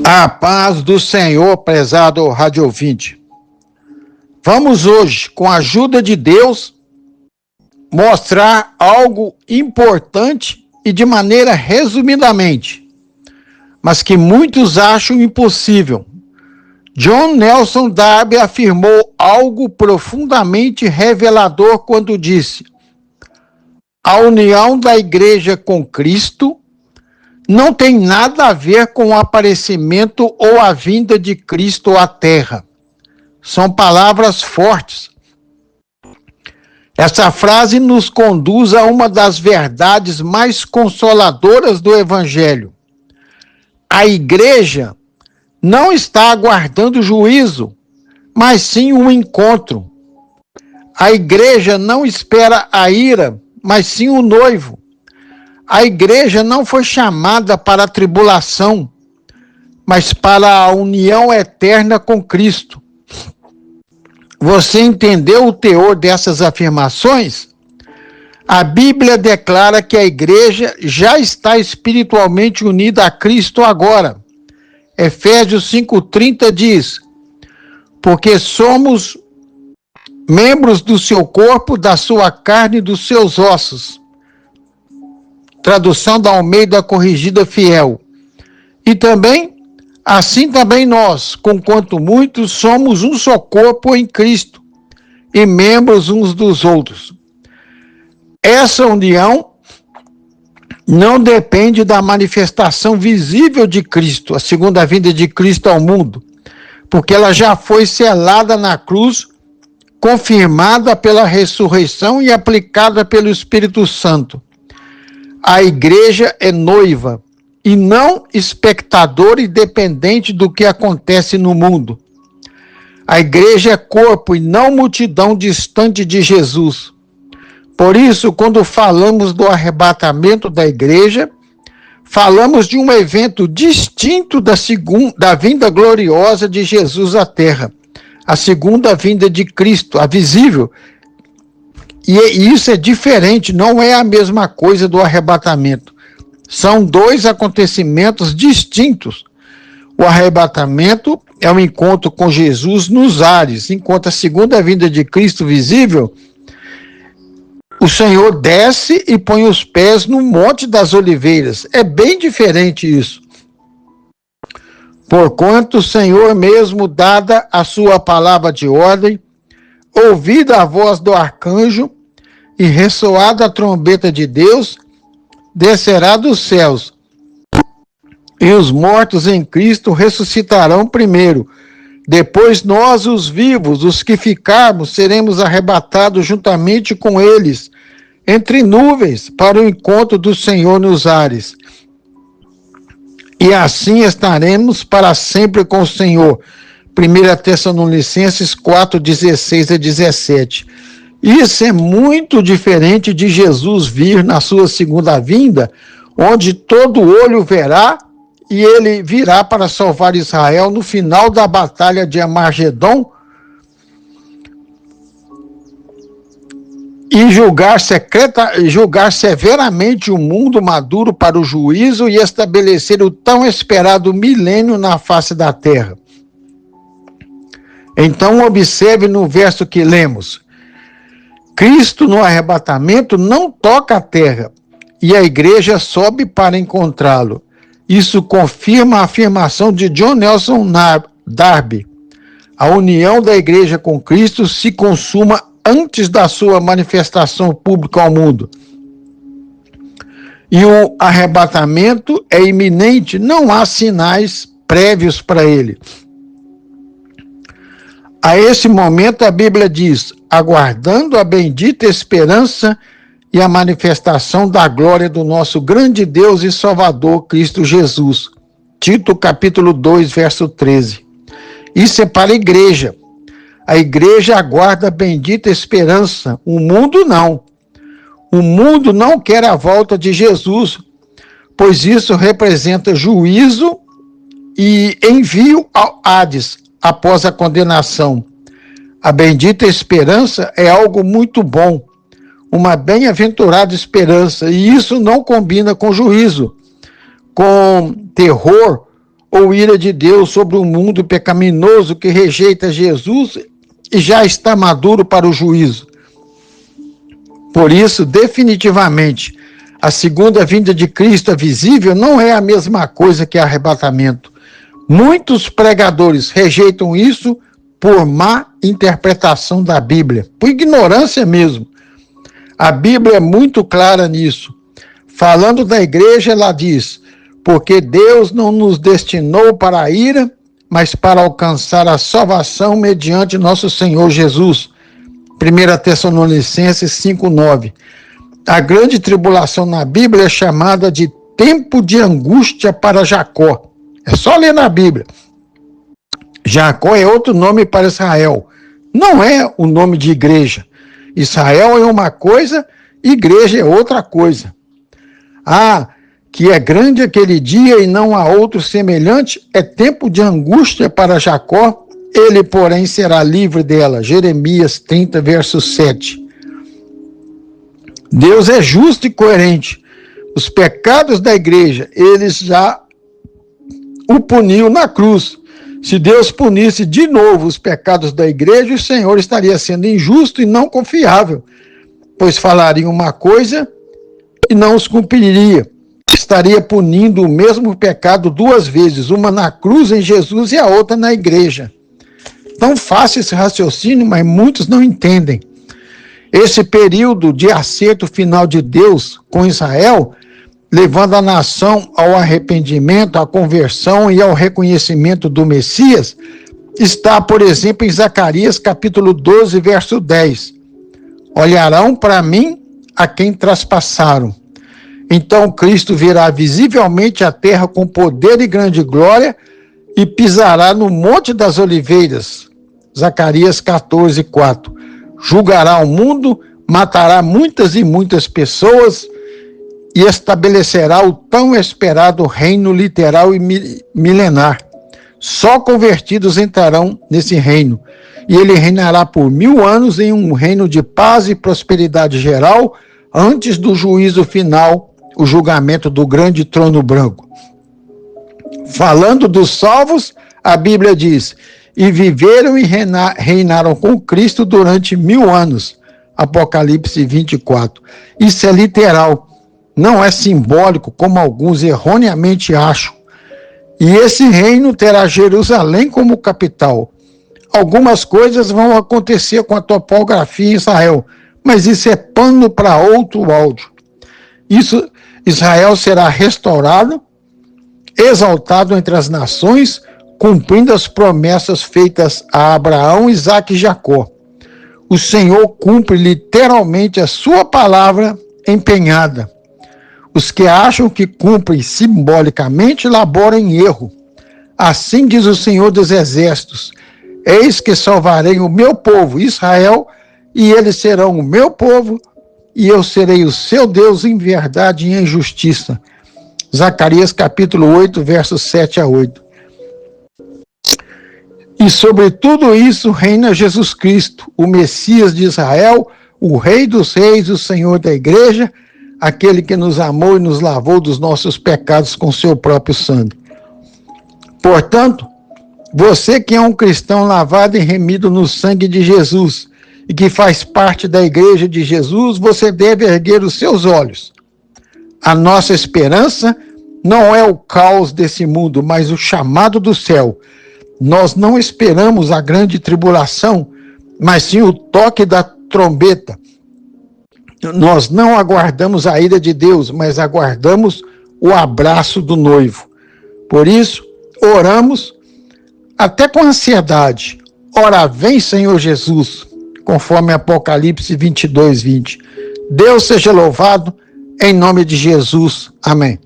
A paz do Senhor, prezado rádio ouvinte. Vamos hoje, com a ajuda de Deus, mostrar algo importante e de maneira resumidamente, mas que muitos acham impossível. John Nelson Darby afirmou algo profundamente revelador quando disse: a união da igreja com Cristo não tem nada a ver com o aparecimento ou a vinda de Cristo à Terra. São palavras fortes. Essa frase nos conduz a uma das verdades mais consoladoras do Evangelho. A igreja não está aguardando juízo, mas sim um encontro. A igreja não espera a ira, mas sim o noivo. A igreja não foi chamada para a tribulação, mas para a união eterna com Cristo. Você entendeu o teor dessas afirmações? A Bíblia declara que a igreja já está espiritualmente unida a Cristo agora. Efésios 5,30 diz: porque somos membros do seu corpo, da sua carne e dos seus ossos. Tradução da Almeida Corrigida Fiel. E também, assim também nós, conquanto muitos, somos um só corpo em Cristo e membros uns dos outros. Essa união não depende da manifestação visível de Cristo, a segunda vinda de Cristo ao mundo, porque ela já foi selada na cruz, confirmada pela ressurreição e aplicada pelo Espírito Santo. A igreja é noiva e não espectador e dependente do que acontece no mundo. A igreja é corpo e não multidão distante de Jesus. Por isso, quando falamos do arrebatamento da igreja, falamos de um evento distinto da vinda gloriosa de Jesus à terra, a segunda vinda de Cristo, a visível. E isso é diferente, não é a mesma coisa do arrebatamento. São dois acontecimentos distintos. O arrebatamento é um encontro com Jesus nos ares, enquanto a segunda vinda de Cristo visível, o Senhor desce e põe os pés no Monte das Oliveiras. É bem diferente isso. Porquanto o Senhor mesmo, dada a sua palavra de ordem, ouvida a voz do arcanjo e ressoada a trombeta de Deus, descerá dos céus, e os mortos em Cristo ressuscitarão primeiro. Depois nós, os vivos, os que ficarmos, seremos arrebatados juntamente com eles, entre nuvens, para o encontro do Senhor nos ares. E assim estaremos para sempre com o Senhor. 1 Tessalonicenses 4, 16 a 17. Isso é muito diferente de Jesus vir na sua segunda vinda, onde todo olho verá, e ele virá para salvar Israel no final da batalha de Armagedon e julgar severamente o mundo maduro para o juízo e estabelecer o tão esperado milênio na face da terra. Então observe no verso que lemos: Cristo no arrebatamento não toca a terra e a igreja sobe para encontrá-lo. Isso confirma a afirmação de John Nelson Darby. A união da igreja com Cristo se consuma antes da sua manifestação pública ao mundo. E o arrebatamento é iminente, não há sinais prévios para ele. A esse momento a Bíblia diz: aguardando a bendita esperança e a manifestação da glória do nosso grande Deus e Salvador, Cristo Jesus. Tito, capítulo 2, verso 13. Isso é para a igreja. A igreja aguarda a bendita esperança. O mundo não. O mundo não quer a volta de Jesus, pois isso representa juízo e envio ao Hades após a condenação. A bendita esperança é algo muito bom, uma bem-aventurada esperança, e isso não combina com juízo, com terror ou ira de Deus sobre o mundo pecaminoso que rejeita Jesus e já está maduro para o juízo. Por isso, definitivamente, a segunda vinda de Cristo é visível não é a mesma coisa que arrebatamento. Muitos pregadores rejeitam isso por má interpretação da Bíblia, por ignorância mesmo. A Bíblia é muito clara nisso. Falando da igreja, ela diz: porque Deus não nos destinou para a ira, mas para alcançar a salvação mediante nosso Senhor Jesus. 1 Tessalonicenses 5:9. A grande tribulação na Bíblia é chamada de tempo de angústia para Jacó. É só ler na Bíblia. Jacó é outro nome para Israel. Não é o nome de igreja. Israel é uma coisa, igreja é outra coisa. Que é grande aquele dia e não há outro semelhante, é tempo de angústia para Jacó, ele, porém, será livre dela. Jeremias 30, verso 7. Deus é justo e coerente. Os pecados da igreja, eles já o puniu na cruz. Se Deus punisse de novo os pecados da igreja, o Senhor estaria sendo injusto e não confiável, pois falaria uma coisa e não os cumpriria. Estaria punindo o mesmo pecado duas vezes, uma na cruz em Jesus e a outra na igreja. Tão fácil esse raciocínio, mas muitos não entendem. Esse período de acerto final de Deus com Israel, levando a nação ao arrependimento, à conversão e ao reconhecimento do Messias, está, por exemplo, em Zacarias capítulo 12, verso 10. Olharão para mim a quem traspassaram. Então Cristo virá visivelmente à terra com poder e grande glória e pisará no Monte das Oliveiras. Zacarias 14, 4. Julgará o mundo, matará muitas e muitas pessoas e estabelecerá o tão esperado reino literal e milenar. Só convertidos entrarão nesse reino. E ele reinará por 1000 anos em um reino de paz e prosperidade geral, antes do juízo final, o julgamento do grande trono branco. Falando dos salvos, a Bíblia diz: e viveram e reinaram com Cristo durante 1000 anos. Apocalipse 24. Isso é literal, não é simbólico, como alguns erroneamente acham. E esse reino terá Jerusalém como capital. Algumas coisas vão acontecer com a topografia em Israel, mas isso é pano para outro áudio. Israel será restaurado, exaltado entre as nações, cumprindo as promessas feitas a Abraão, Isaque e Jacó. O Senhor cumpre literalmente a sua palavra empenhada. Os que acham que cumprem simbolicamente laboram em erro. Assim diz o Senhor dos Exércitos: eis que salvarei o meu povo, Israel, e eles serão o meu povo, e eu serei o seu Deus em verdade e em justiça. Zacarias capítulo 8, versos 7 a 8. E sobre tudo isso reina Jesus Cristo, o Messias de Israel, o Rei dos Reis, o Senhor da Igreja, aquele que nos amou e nos lavou dos nossos pecados com seu próprio sangue. Portanto, você que é um cristão lavado e remido no sangue de Jesus e que faz parte da Igreja de Jesus, você deve erguer os seus olhos. A nossa esperança não é o caos desse mundo, mas o chamado do céu. Nós não esperamos a grande tribulação, mas sim o toque da trombeta. Nós não aguardamos a ira de Deus, mas aguardamos o abraço do noivo. Por isso, oramos até com ansiedade. Ora, vem, Senhor Jesus, conforme Apocalipse 22, 20. Deus seja louvado, em nome de Jesus. Amém.